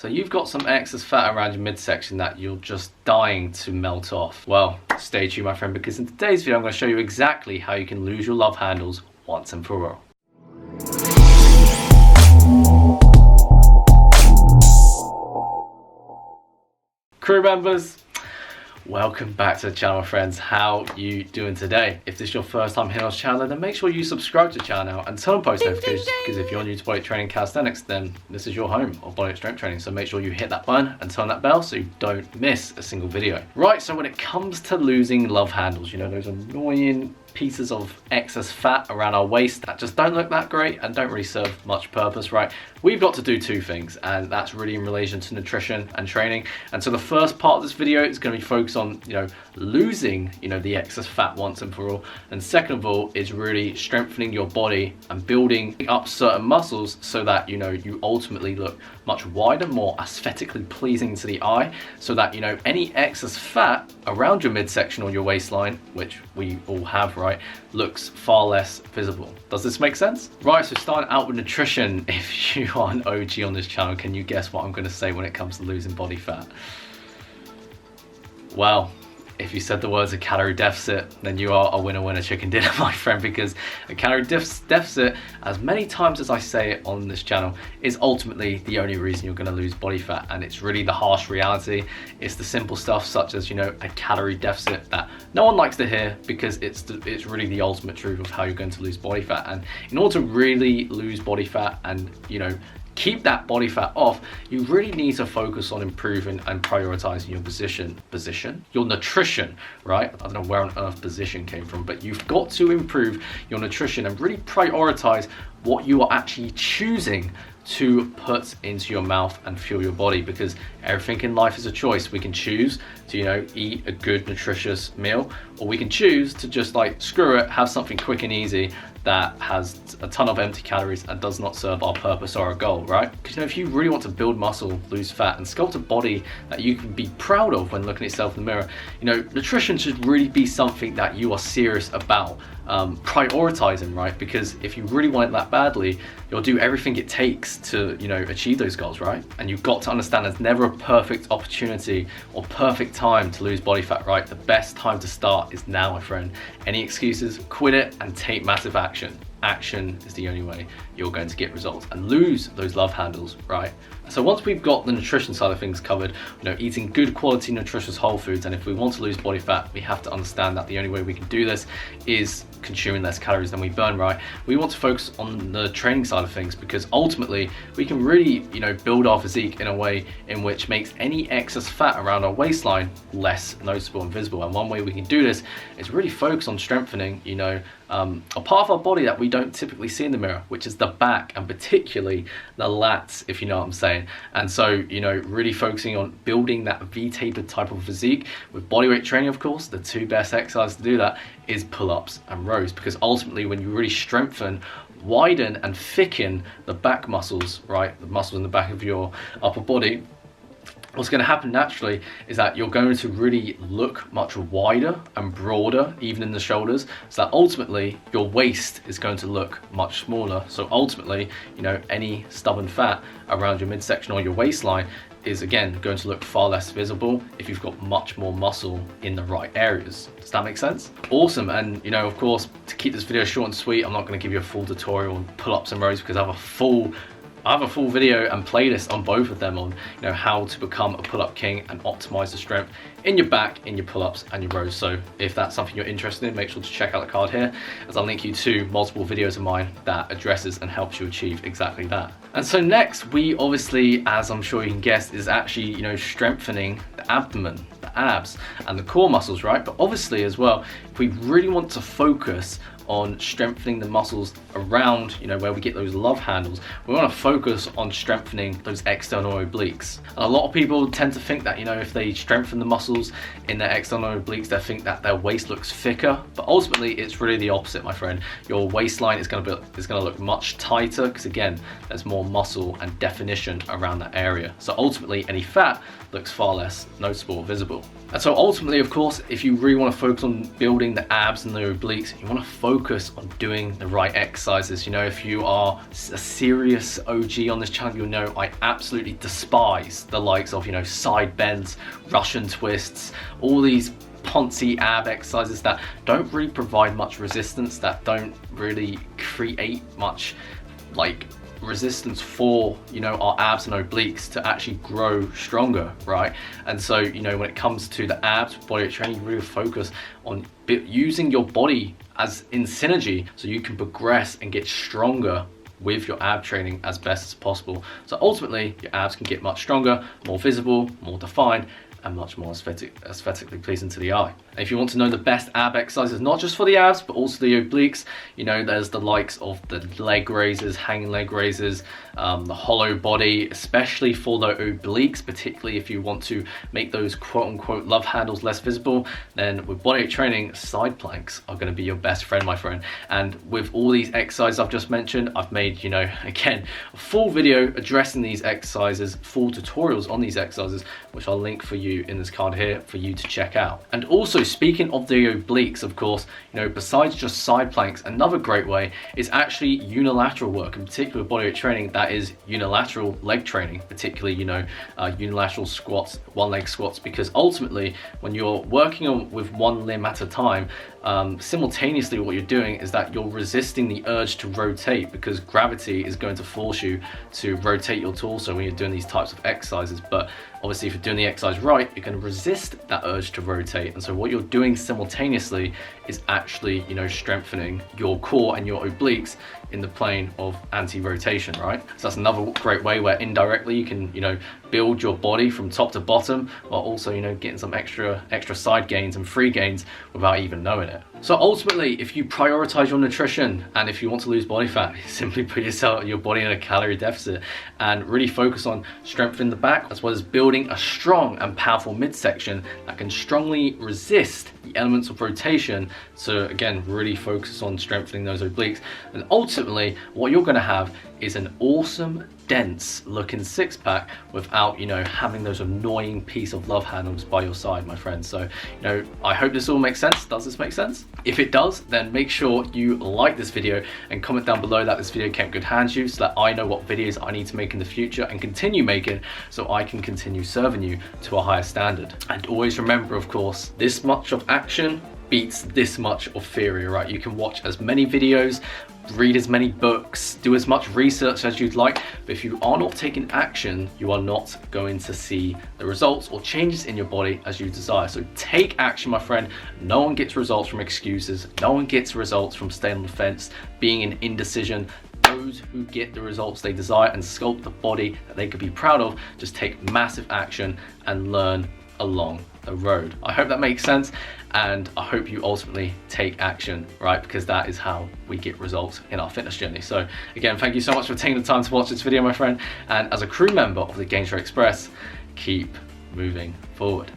So you've got some excess fat around your midsection that you're just dying to melt off. Well, stay tuned, my friend, because in today's video I'm going to show you exactly how you can lose your love handles once and for all. Crew members, welcome back to the channel, friends. How you doing today? If this is your first time here on this channel, then make sure you subscribe to the channel and turn on post notifications, because if you're new to bodyweight training calisthenics, then this is your home of bodyweight strength training. So make sure you hit that button and turn that bell so you don't miss a single video. Right, so when it comes to losing love handles, you know, those annoying pieces of excess fat around our waist that just don't look that great and don't really serve much purpose, right? We've got to do two things, and that's really in relation to nutrition and training. And so the first part of this video is going to be focused on, you know, losing, you know, the excess fat once and for all. And second of all is really strengthening your body and building up certain muscles so that, you know, you ultimately look much wider, more aesthetically pleasing to the eye, so that, you know, any excess fat around your midsection or your waistline, which we all have, right, looks far less visible. Does this make sense? Right, so starting out with nutrition, if you are an OG on this channel, can you guess what I'm going to say when it comes to losing body fat? Well, if you said the words a calorie deficit, then you are a winner chicken dinner, my friend, because a calorie deficit, as many times as I say it on this channel, is ultimately the only reason you're going to lose body fat. And it's really the harsh reality. It's the simple stuff such as, you know, a calorie deficit that no one likes to hear, because it's really the ultimate truth of how you're going to lose body fat. And in order to really lose body fat and, you know, keep that body fat off, you really need to focus on improving and prioritizing your nutrition, right? I don't know where on earth position came from, but you've got to improve your nutrition and really prioritize what you are actually choosing to put into your mouth and fuel your body, because everything in life is a choice. We can choose to, you know, eat a good nutritious meal, or we can choose to just like screw it, have something quick and easy that has a ton of empty calories and does not serve our purpose or our goal, right? Because, you know, if you really want to build muscle, lose fat, and sculpt a body that you can be proud of when looking at yourself in the mirror, you know, nutrition should really be something that you are serious about prioritizing, right? Because if you really want it that badly, you'll do everything it takes to, you know, achieve those goals, right? And you've got to understand there's never a perfect opportunity or perfect time to lose body fat, right? The best time to start is now, my friend. Any excuses, quit it and take massive action. Action is the only way you're going to get results and lose those love handles, right? So once we've got the nutrition side of things covered, you know, eating good quality nutritious whole foods, and if we want to lose body fat, we have to understand that the only way we can do this is consuming less calories than we burn, right? We want to focus on the training side of things, because ultimately we can really, you know, build our physique in a way in which makes any excess fat around our waistline less noticeable and visible. And one way we can do this is really focus on strengthening, you know, a part of our body that we don't typically see in the mirror, which is the back, and particularly the lats, if you know what I'm saying. And so, you know, really focusing on building that V-tapered type of physique with bodyweight training. Of course, the two best exercises to do that is pull-ups and rows, because ultimately when you really strengthen, widen and thicken the back muscles, right, the muscles in the back of your upper body, what's going to happen naturally is that you're going to really look much wider and broader, even in the shoulders, so that ultimately your waist is going to look much smaller. So ultimately, you know, any stubborn fat around your midsection or your waistline is again going to look far less visible if you've got much more muscle in the right areas. Does that make sense? Awesome. And, you know, of course, to keep this video short and sweet, I'm not going to give you a full tutorial on pull-ups and rows, because I have a full video and playlist on both of them on, you know, how to become a pull-up king and optimize the strength in your back, in your pull-ups and your rows. So if that's something you're interested in, make sure to check out the card here, as I'll link you to multiple videos of mine that addresses and helps you achieve exactly that. And so next, we obviously, as I'm sure you can guess, is actually, you know, strengthening the abdomen, the abs and the core muscles, right? But obviously as well, if we really want to focus on strengthening the muscles around, you know, where we get those love handles, we want to focus on strengthening those external obliques. And a lot of people tend to think that, you know, if they strengthen the muscles in their external obliques, they think that their waist looks thicker, but ultimately it's really the opposite, my friend. Your waistline is going to look much tighter, because again, there's more muscle and definition around that area. So ultimately any fat looks far less noticeable or visible. And so ultimately, of course, if you really want to focus on building the abs and the obliques, you want to focus focus on doing the right exercises. You know, if you are a serious OG on this channel, you'll know I absolutely despise the likes of, you know, side bends, Russian twists, all these poncy ab exercises that don't really provide much resistance, that don't really create much like resistance for, you know, our abs and obliques to actually grow stronger, right? And so, you know, when it comes to the abs, bodyweight training, you really focus on using your body as in synergy so you can progress and get stronger with your ab training as best as possible. So ultimately your abs can get much stronger, more visible, more defined, and much more aesthetically pleasing to the eye. And if you want to know the best ab exercises, not just for the abs, but also the obliques, you know, there's the likes of the leg raises, hanging leg raises, the hollow body, especially for the obliques, particularly if you want to make those quote unquote love handles less visible, then with bodyweight training, side planks are gonna be your best friend, my friend. And with all these exercises I've just mentioned, I've made, you know, again, a full video addressing these exercises, full tutorials on these exercises, which I'll link for you in this card here for you to check out. And also, speaking of the obliques, of course, you know, besides just side planks, another great way is actually unilateral work, in particular bodyweight training, that is unilateral leg training, particularly, you know, unilateral squats, one leg squats, because ultimately when you're working on with one limb at a time, simultaneously what you're doing is that you're resisting the urge to rotate, because gravity is going to force you to rotate your torso when you're doing these types of exercises. But obviously if you're doing the exercise right, you're going to resist that urge to rotate. And so what you're doing simultaneously is actually, you know, strengthening your core and your obliques in the plane of anti-rotation, right? So that's another great way where indirectly you can, you know, build your body from top to bottom, while also, you know, getting some extra side gains and free gains without even knowing it. So ultimately, if you prioritize your nutrition and if you want to lose body fat, simply put your body in a calorie deficit and really focus on strengthening the back, as well as building a strong and powerful midsection that can strongly resist the elements of rotation. So again, really focus on strengthening those obliques. And ultimately, what you're gonna have is an awesome, dense looking six pack without, you know, having those annoying piece of love handles by your side, my friend. So, you know, I hope this all makes sense. Does this make sense? If it does, then make sure you like this video and comment down below that this video came good hands you, so that I know what videos I need to make in the future and continue making, so I can continue serving you to a higher standard. And always remember, of course, this much of action beats this much of theory, right? You can watch as many videos, read as many books, do as much research as you'd like, but if you are not taking action, you are not going to see the results or changes in your body as you desire. So take action, my friend. No one gets results from excuses. No one gets results from staying on the fence, being in indecision. Those who get the results they desire and sculpt the body that they could be proud of just take massive action and learn along the road. I hope that makes sense, and I hope you ultimately take action, right? Because that is how we get results in our fitness journey. So again, thank you so much for taking the time to watch this video, my friend, and as a crew member of the Gainshare Express, keep moving forward.